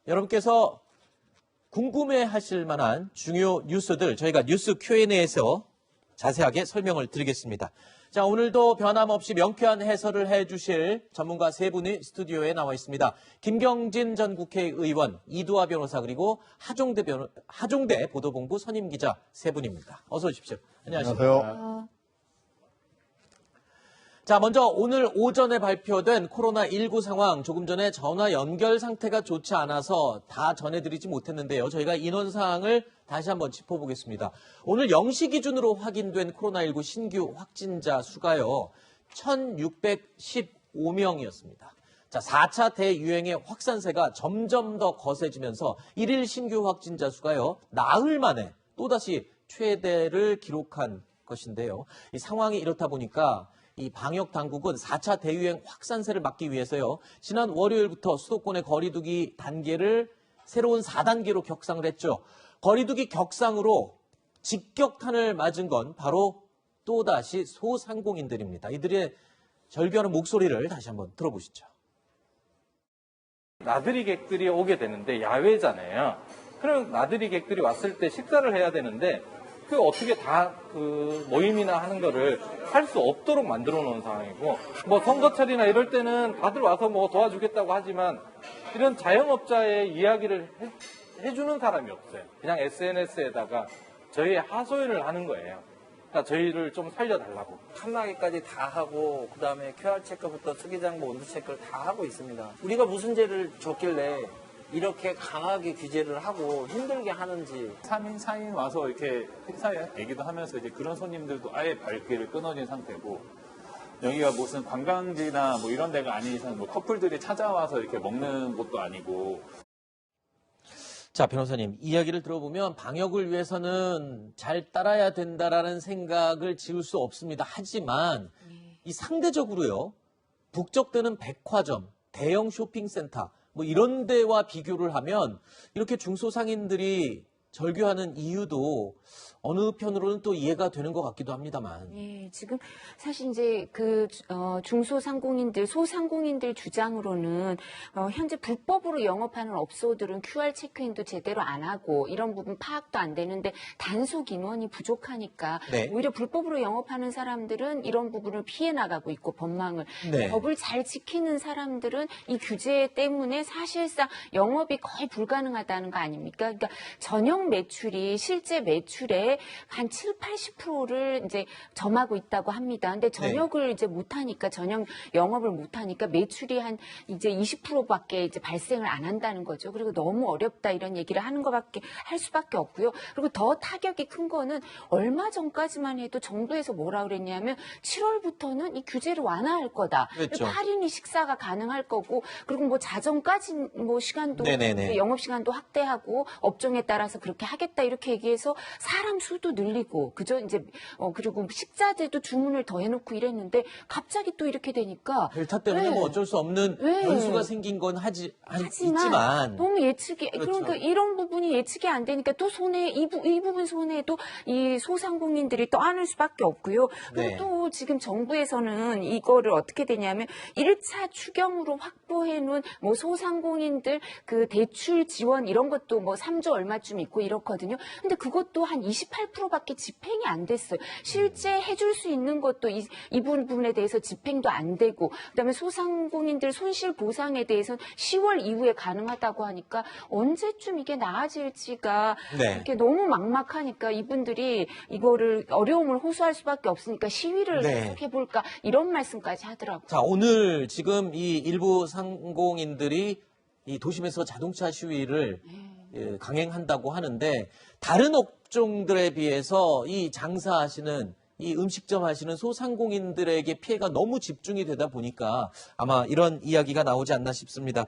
여러분께서 궁금해하실 만한 중요 뉴스들 저희가 뉴스 Q&A에서 자세하게 설명을 드리겠습니다. 자, 오늘도 변함없이 명쾌한 해설을 해주실 전문가 세 분이 스튜디오에 나와 있습니다. 김경진 전 국회의원, 이두화 변호사, 그리고 하종대 보도본부 선임 기자 세 분입니다. 어서 오십시오. 안녕하세요. 자, 먼저 오늘 오전에 발표된 코로나19 상황, 조금 전에 전화 연결 상태가 좋지 않아서 다 전해드리지 못했는데요. 저희가 인원 사항을 다시 한번 짚어보겠습니다. 오늘 0시 기준으로 확인된 코로나19 신규 확진자 수가요, 1,615명이었습니다. 자, 4차 대유행의 확산세가 점점 더 거세지면서 1일 신규 확진자 수가요, 나흘 만에 또다시 최대를 기록한 것인데요. 이 상황이 이렇다 보니까 이 방역 당국은 4차 대유행 확산세를 막기 위해서요, 지난 월요일부터 수도권의 거리두기 단계를 새로운 4단계로 격상을 했죠. 거리두기 격상으로 직격탄을 맞은 건 바로 또다시 소상공인들입니다. 이들의 절규하는 목소리를 다시 한번 들어보시죠. 나들이 객들이 오게 되는데 야외잖아요. 그럼 나들이 객들이 왔을 때 식사를 해야 되는데 그 어떻게 다 그 모임이나 하는 거를 할 수 없도록 만들어 놓은 상황이고, 뭐 선거철이나 이럴 때는 다들 와서 뭐 도와주겠다고 하지만 이런 자영업자의 이야기를 해주는 사람이 없어요. 그냥 SNS에다가 저희의 하소연을 하는 거예요. 그러니까 저희를 좀 살려달라고. 칸막이까지 다 하고 그다음에 QR 체크부터 수기장부 온도 체크를 다 하고 있습니다. 우리가 무슨 죄를 졌길래 이렇게 강하게 규제를 하고 힘들게 하는지. 3인, 4인 와서 이렇게 식사에 얘기도 하면서 이제 그런 손님들도 아예 발길을 끊어진 상태고, 여기가 무슨 관광지나 뭐 이런 데가 아닌 이상 뭐 커플들이 찾아와서 이렇게 먹는 곳도 아니고. 자, 변호사님, 이야기를 들어보면 방역을 위해서는 잘 따라야 된다라는 생각을 지울 수 없습니다. 하지만 이 상대적으로요, 북적대는 백화점, 대형 쇼핑센터, 뭐 이런 데와 비교를 하면 이렇게 중소상인들이 절규하는 이유도 어느 편으로는 또 이해가 되는 것 같기도 합니다만. 예, 지금 사실 이제 중소상공인들, 소상공인들 주장으로는 현재 불법으로 영업하는 업소들은 QR 체크인도 제대로 안 하고 이런 부분 파악도 안 되는데 단속 인원이 부족하니까 네. 오히려 불법으로 영업하는 사람들은 이런 부분을 피해 나가고 있고 법망을. 네. 법을 잘 지키는 사람들은 이 규제 때문에 사실상 영업이 거의 불가능하다는 거 아닙니까? 그러니까 전용 매출이 실제 매출의 한 7, 80%를 이제 점하고 있다고 합니다. 근데 저녁을 이제 못하니까, 저녁 영업을 못하니까 매출이 한 이제 20%밖에 이제 발생을 안 한다는 거죠. 그리고 너무 어렵다 이런 얘기를 하는 것밖에 할 수밖에 없고요. 그리고 더 타격이 큰 거는 얼마 전까지만 해도 정부에서 뭐라 그랬냐면 7월부터는 이 규제를 완화할 거다. 그렇죠. 8인이 식사가 가능할 거고, 그리고 뭐 자정까지 뭐 시간도 영업 시간도 확대하고 업종에 따라서 그렇게 하겠다 이렇게 얘기해서 사람 수도 늘리고, 그죠? 이제 그리고 식자재도 주문을 더 해놓고 이랬는데 갑자기 또 이렇게 되니까 델타 때문에 뭐 어쩔 수 없는 변수가 생긴 건 있지만 너무 예측이, 그렇죠. 그러니까 이런 부분이 예측이 안 되니까 또 이 부분 손해도 이 소상공인들이 떠안을 수밖에 없고요. 그리고 또 지금 정부에서는 이거를 어떻게 되냐면 1차 추경으로 확보해놓은 뭐 소상공인들 그 대출 지원 이런 것도 뭐 3조 얼마쯤 있고 이렇거든요. 근데 그것도 한 28%밖에 집행이 안 됐어요. 실제 해줄 수 있는 것도 이 부분에 대해서 집행도 안 되고, 그다음에 소상공인들 손실 보상에 대해서는 10월 이후에 가능하다고 하니까 언제쯤 이게 나아질지가 이렇게 너무 막막하니까 이분들이 이거를 어려움을 호소할 수밖에 없으니까 시위를 계속 해볼까 이런 말씀까지 하더라고요. 자, 오늘 지금 이 일부 상공인들이 이 도심에서 자동차 시위를 강행한다고 하는데, 다른 업종들에 비해서 이 장사하시는, 이 음식점 하시는 소상공인들에게 피해가 너무 집중이 되다 보니까 아마 이런 이야기가 나오지 않나 싶습니다.